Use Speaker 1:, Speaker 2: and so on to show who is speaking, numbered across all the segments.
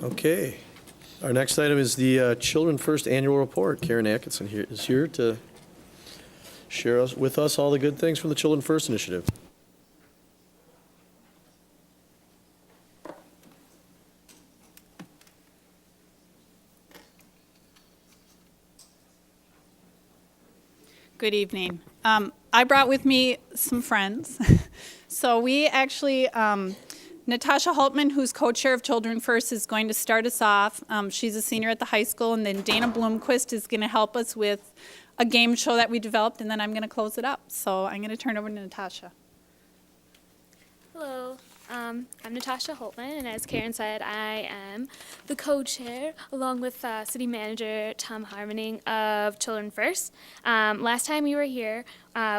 Speaker 1: Okay. Our next item is the Children First Annual Report. Karen Atkinson is here to share with us all the good things from the Children First Initiative.
Speaker 2: Good evening. I brought with me some friends. So we actually, Natasha Hultman, who's co-chair of Children First, is going to start us off. She's a senior at the high school, and then Dana Bloomquist is going to help us with a game show that we developed, and then I'm going to close it up. So I'm going to turn it over to Natasha.
Speaker 3: Hello, I'm Natasha Holtman, and as Karen said, I am the co-chair, along with City Manager Tom Harmoning of Children First. Last time we were here,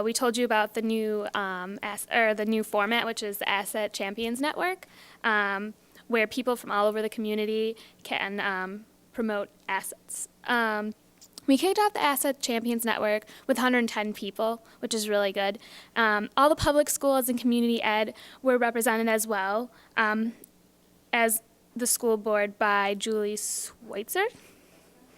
Speaker 3: we told you about the new the new format, which is the Asset Champions Network, where people from all over the community can promote assets. We kicked off the Asset Champions Network with 110 people, which is really good. All the public schools and community ed were represented as well as the school board by Julie Schweitzer.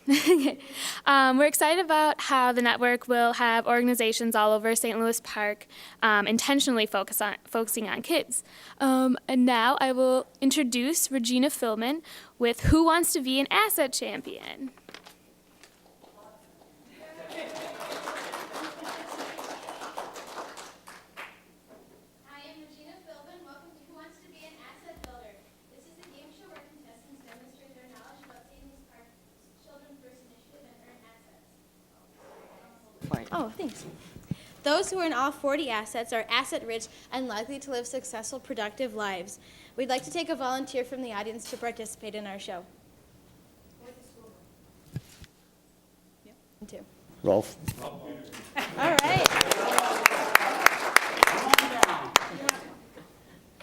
Speaker 3: We're excited about how the network will have organizations all over St. Louis Park intentionally focusing on kids. And now I will introduce Regina Philman with Who Wants to Be an Asset Champion?
Speaker 4: Oh, thanks. Those who earn all 40 assets are asset-rich and likely to live successful, productive lives. We'd like to take a volunteer from the audience to participate in our show. Yep. Two.
Speaker 1: Rolf.
Speaker 4: All right.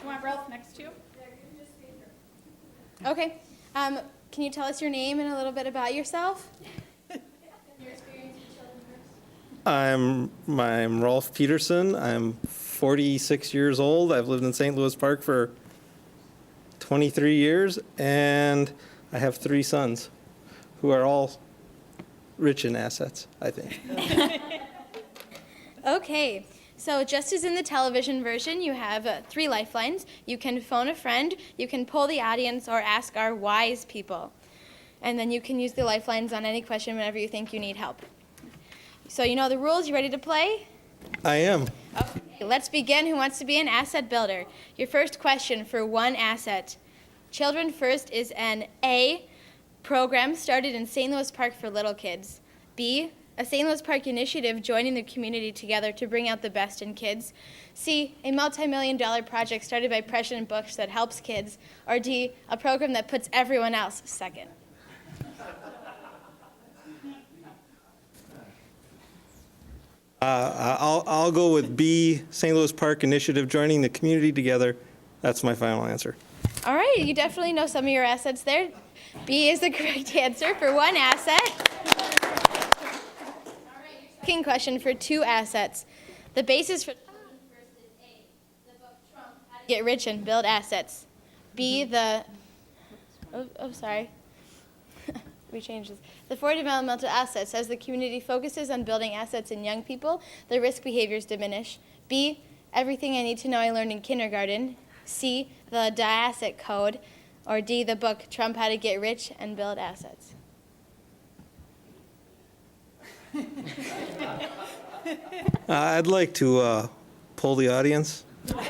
Speaker 2: You want Ralph next to you?
Speaker 4: Okay. Can you tell us your name and a little bit about yourself?
Speaker 5: I'm Rolf Peterson. I'm 46 years old. I've lived in St. Louis Park for 23 years, and I have 3 sons who are all rich in assets, I think.
Speaker 4: Okay. So just as in the television version, you have 3 lifelines. You can phone a friend, you can poll the audience, or ask our wise people. And then you can use the lifelines on any question whenever you think you need help. So you know the rules. You ready to play?
Speaker 5: I am.
Speaker 4: Okay, let's begin. Who wants to be an asset builder? Your first question for 1 asset. Children First is an A, program started in St. Louis Park for little kids. B, a St. Louis Park initiative joining the community together to bring out the best in kids. C, a multi-million-dollar project started by President Bush that helps kids. Or D, a program that puts everyone else second.
Speaker 5: I'll go with B, St. Louis Park Initiative, joining the community together. That's my final answer.
Speaker 4: All right, you definitely know some of your assets there. B is the correct answer for 1 asset. Second question for 2 assets. The basis for Children First is A, the book Trump, How to Get Rich and Build Assets. B, we changed this. The 4 developmental assets. As the community focuses on building assets in young people, the risk behaviors diminish. B, everything I need to know I learned in kindergarten. C, the asset code. Or D, the book Trump, How to Get Rich and Build Assets.
Speaker 5: I'd like to poll the audience.
Speaker 4: Audience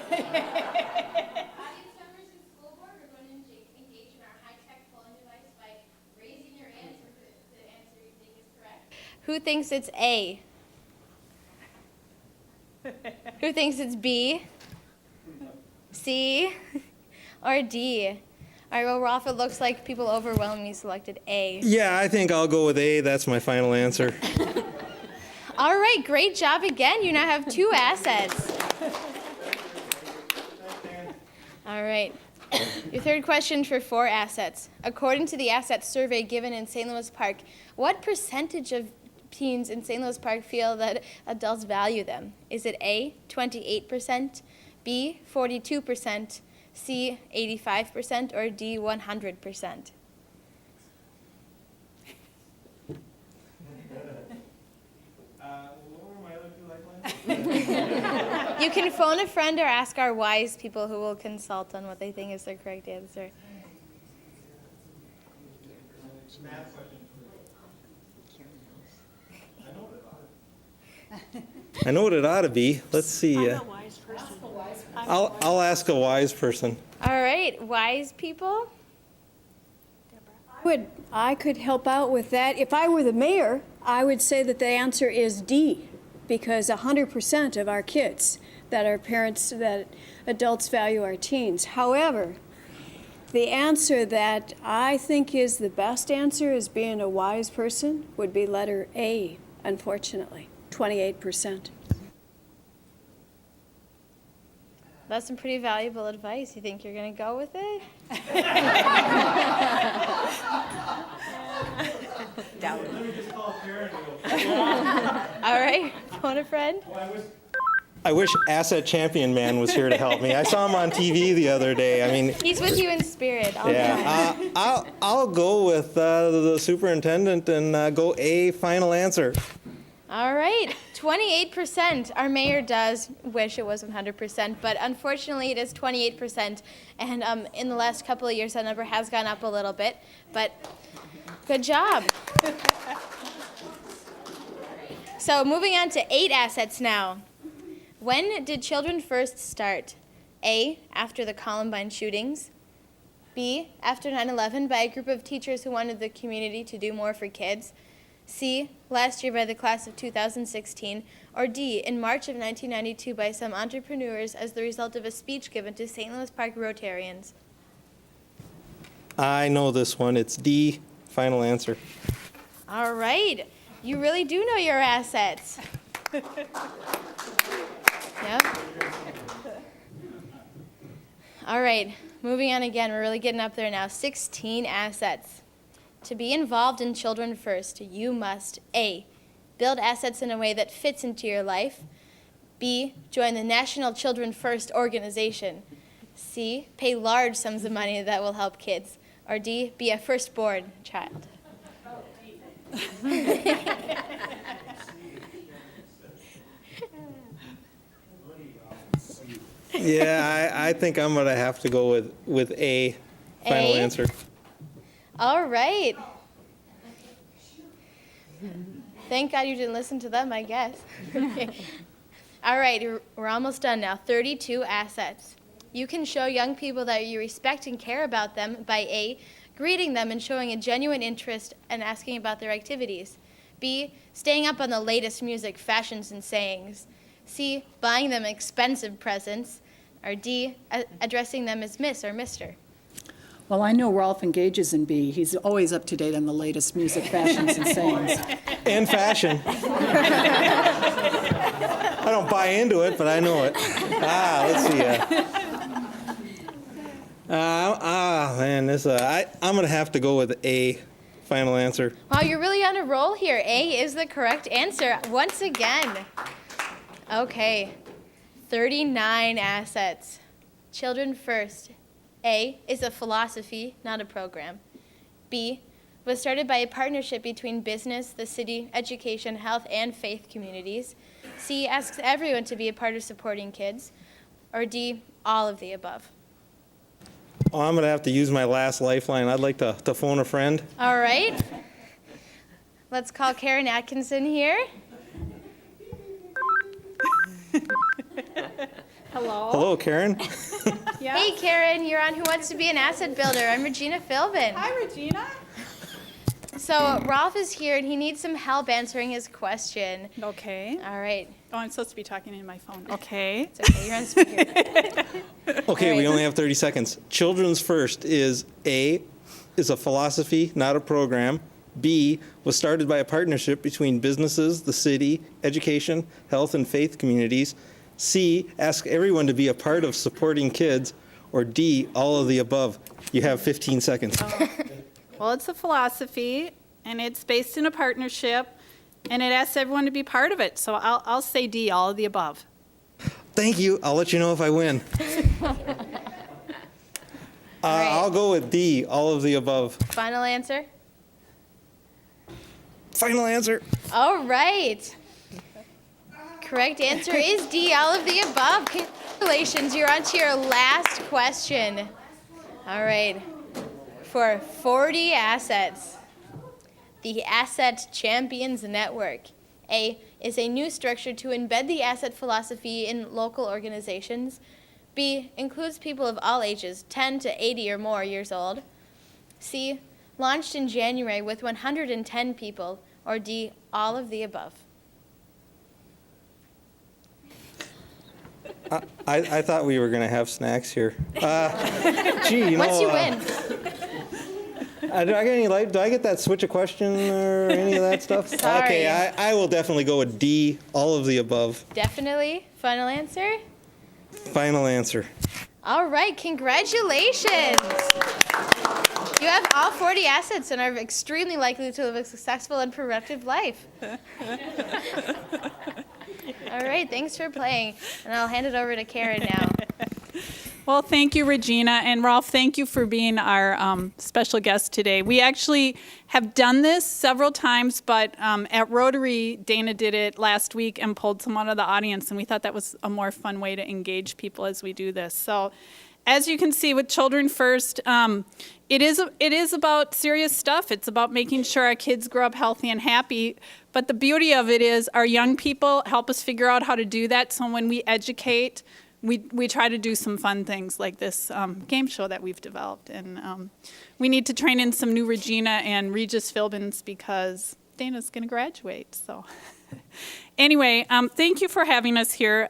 Speaker 4: members and school board are going to engage in our high-tech polling device by raising your hands if the answer you think is correct. Who thinks it's A? Who thinks it's B? C? Or D? All right, well, Rolf, it looks like people overwhelmingly selected A.
Speaker 5: Yeah, I think I'll go with A. That's my final answer.
Speaker 4: All right, great job again. You now have 2 assets. All right. Your third question for 4 assets. According to the asset survey given in St. Louis Park, what percentage of teens in St. Louis Park feel that adults value them? Is it A, 28%, B, 42%, C, 85%, or D, 100%? You can phone a friend or ask our wise people who will consult on what they think is the correct answer.
Speaker 5: I know what it ought to be. Let's see. I'll ask a wise person.
Speaker 4: All right, wise people.
Speaker 6: I could help out with that. If I were the mayor, I would say that the answer is D, because 100% of our kids that our parents, that adults value our teens. However, the answer that I think is the best answer as being a wise person would be letter A, unfortunately, 28%.
Speaker 4: That's some pretty valuable advice. You think you're going to go with it? All right, phone a friend.
Speaker 5: I wish Asset Champion Man was here to help me. I saw him on TV the other day. I mean,
Speaker 4: He's with you in spirit. All the time.
Speaker 5: yeah. I'll go with the superintendent and go A, final answer.
Speaker 4: All right, 28%. Our mayor does wish it was 100%, but unfortunately it is 28%. And in the last couple of years, that number has gone up a little bit, but good job. So moving on to 8 assets now. When did Children First start? A, after the Columbine shootings. B, after 9/11 by a group of teachers who wanted the community to do more for kids. C, last year by the class of 2016, or D, in March of 1992 by some entrepreneurs as the result of a speech given to St. Louis Park Rotarians.
Speaker 5: I know this one. It's D, final answer.
Speaker 4: All right, you really do know your assets. Yep. All right, moving on again, we're really getting up there now. 16 assets. To be involved in Children First, you must A, build assets in a way that fits into your life. B, join the National Children First organization. C, pay large sums of money that will help kids. Or D, be a firstborn child.
Speaker 5: Yeah, I think I'm going to have to go with A, final
Speaker 4: A?
Speaker 5: answer.
Speaker 4: All right. Thank God you didn't listen to them, I guess. Okay. All right, we're almost done now. 32 assets. You can show young people that you respect and care about them by A, greeting them and showing a genuine interest and asking about their activities. B, staying up on the latest music, fashions, and sayings. C, buying them expensive presents. Or D, addressing them as Miss or Mr.
Speaker 7: Well, I know Rolf engages in B. He's always up to date on the latest music, fashions, and sayings.
Speaker 5: And fashion. I don't buy into it, but I know it. Let's see. Man, I'm going to have to go with A, final answer.
Speaker 4: Wow, you're really on a roll here. A is the correct answer once again. Okay, 39 assets. Children First. A is a philosophy, not a program. B was started by a partnership between business, the city, education, health, and faith communities. C asks everyone to be a part of supporting kids. Or D, all of the above.
Speaker 5: Oh, I'm going to have to use my last lifeline. I'd like to phone a friend.
Speaker 4: All right. Let's call Karen Atkinson here.
Speaker 2: Hello?
Speaker 5: Hello, Karen.
Speaker 2: Yeah.
Speaker 4: Hey, Karen, you're on Who Wants to Be an Asset Builder. I'm Regina Philbin.
Speaker 2: Hi, Regina.
Speaker 4: So Rolf is here, and he needs some help answering his question.
Speaker 2: Okay.
Speaker 4: All right.
Speaker 2: Oh, I'm supposed to be talking in my phone. Okay.
Speaker 4: It's okay. You're on speaker.
Speaker 5: Okay,
Speaker 4: All
Speaker 5: we
Speaker 4: right.
Speaker 5: only have 30 seconds. Children's First is A, is a philosophy, not a program. B, was started by a partnership between businesses, the city, education, health, and faith communities. C, ask everyone to be a part of supporting kids. Or D, all of the above. You have 15 seconds.
Speaker 2: Well, it's a philosophy, and it's based in a partnership, and it asks everyone to be part of it. So I'll say D, all of the above.
Speaker 5: Thank you. I'll let you know if I win. I'll go with D, all of the above.
Speaker 4: Final answer?
Speaker 5: Final answer.
Speaker 4: All right. correct answer is D, all of the above. Congratulations, you're on to your last question. All right, for 40 assets, the Asset Champions Network, A, is a new structure to embed the asset philosophy in local organizations. B, includes people of all ages, 10 to 80 or more years old. C, launched in January with 110 people. Or D, all of the above.
Speaker 5: I thought we were going to have snacks here. Gee, you know.
Speaker 4: Once you win.
Speaker 5: Do I get any light? Do I get that switch a question or any of that stuff?
Speaker 4: Sorry.
Speaker 5: Okay, I will definitely go with D, all of the above.
Speaker 4: Definitely. Final answer?
Speaker 5: Final answer.
Speaker 4: All right, congratulations. You have all 40 assets and are extremely likely to live a successful and productive life. All right, thanks for playing. And I'll hand it over to Karen now.
Speaker 2: Well, thank you, Regina. And Rolf, thank you for being our special guest today. We actually have done this several times, but at Rotary, Dana did it last week and pulled someone out of the audience, and we thought that was a more fun way to engage people as we do this. So as you can see with Children First, it is about serious stuff. It's about making sure our kids grow up healthy and happy. But the beauty of it is our young people help us figure out how to do that. So when we educate, we try to do some fun things like this game show that we've developed. And we need to train in some new Regina and Regis Philbins because Dana's going to graduate. So anyway, thank you for having us here.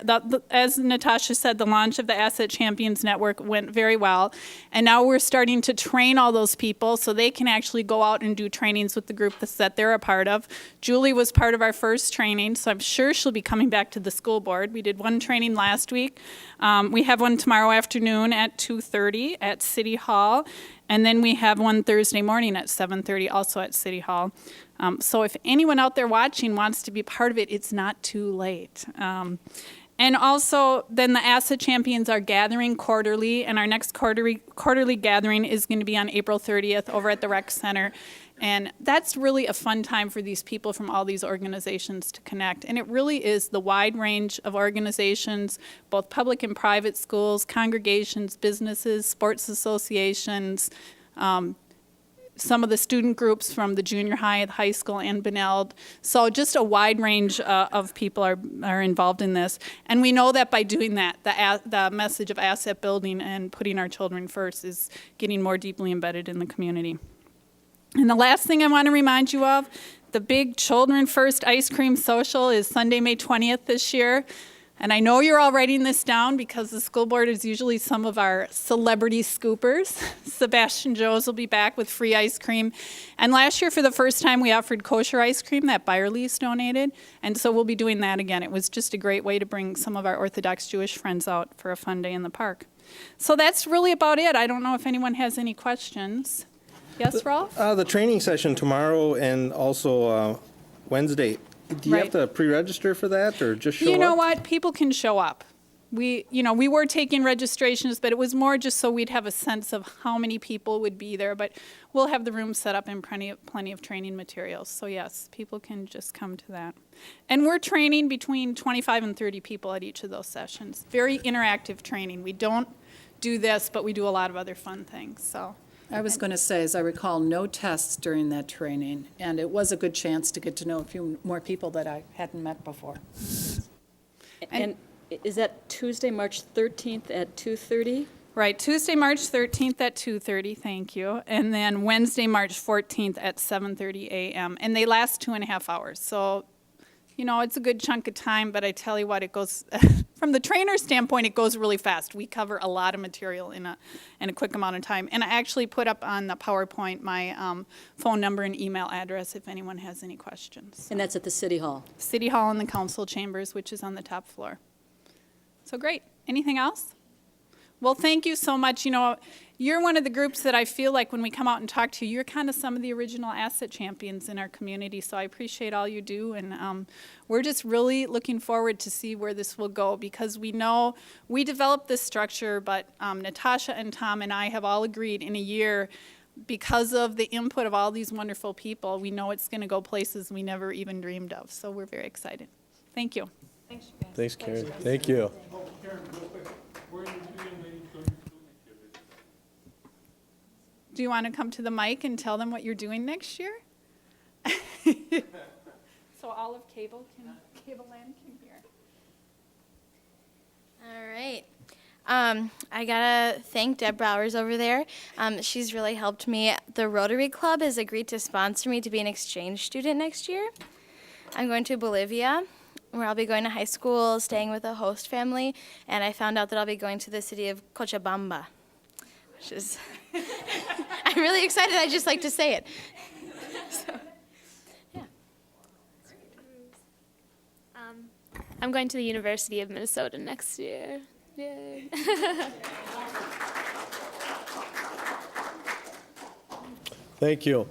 Speaker 2: As Natasha said, the launch of the Asset Champions Network went very well. And now we're starting to train all those people so they can actually go out and do trainings with the group that they're a part of. Julie was part of our first training, so I'm sure she'll be coming back to the school board. We did one training last week. We have one tomorrow afternoon at 2:30 at City Hall. And then we have one Thursday morning at 7:30 also at City Hall. So if anyone out there watching wants to be part of it, it's not too late. And also, then the Asset Champions are gathering quarterly, and our next quarterly gathering is going to be on April 30th over at the Rec Center. And that's really a fun time for these people from all these organizations to connect. And it really is the wide range of organizations, both public and private schools, congregations, businesses, sports associations, some of the student groups from the junior high, the high school, and Beneld. So just a wide range of people are involved in this. And we know that by doing that, the message of asset building and putting our children first is getting more deeply embedded in the community. And the last thing I want to remind you of, the big Children First Ice Cream Social is Sunday, May 20th this year. And I know you're all writing this down because the school board is usually some of our celebrity scoopers. Sebastian Joes will be back with free ice cream. And last year, for the first time, we offered kosher ice cream that Byerly's donated. And so we'll be doing that again. It was just a great way to bring some of our Orthodox Jewish friends out for a fun day in the park. So that's really about it. I don't know if anyone has any questions. Yes, Rolf?
Speaker 5: The training session tomorrow and also Wednesday. Do you have
Speaker 2: Right.
Speaker 5: to pre-register for that or just show up?
Speaker 2: You know what? People can show up. We were taking registrations, but it was more just so we'd have a sense of how many people would be there. But we'll have the room set up and plenty of training materials. So yes, people can just come to that. And we're training between 25 and 30 people at each of those sessions. Very interactive training. We don't do this, but we do a lot of other fun things. So.
Speaker 7: I was going to say, as I recall, no tests during that training, and it was a good chance to get to know a few more people that I hadn't met before.
Speaker 8: And is that Tuesday, March 13th at 2:30?
Speaker 2: Right, Tuesday, March 13th at 2:30, thank you. And then Wednesday, March 14th at 7:30 a.m. And they last 2.5 hours. So, it's a good chunk of time, but I tell you what, it goes, from the trainer's standpoint, it goes really fast. We cover a lot of material in a quick amount of time. And I actually put up on the PowerPoint my phone number and email address if anyone has any questions.
Speaker 8: And that's at the City Hall.
Speaker 2: City Hall and the council chambers, which is on the top floor. So great. Anything else? Well, thank you so much. You're one of the groups that I feel like when we come out and talk to you, you're kind of some of the original asset champions in our community. So I appreciate all you do. And we're just really looking forward to see where this will go because we know we developed this structure, but Natasha and Tom and I have all agreed in a year because of the input of all these wonderful people, we know it's going to go places we never even dreamed of. So we're very excited. Thank you.
Speaker 1: Thanks, Karen. Thank you.
Speaker 2: Do you want to come to the mic and tell them what you're doing next year? So all of Cable Land can hear.
Speaker 4: All right. I gotta thank Deb Bowers over there. She's really helped me. The Rotary Club has agreed to sponsor me to be an exchange student next year. I'm going to Bolivia, where I'll be going to high school, staying with a host family, and I found out that I'll be going to the city of Cochabamba, which is, I'm really excited. I just like to say it. So, yeah.
Speaker 3: I'm going to the University of Minnesota next year. Yay.
Speaker 1: Thank you.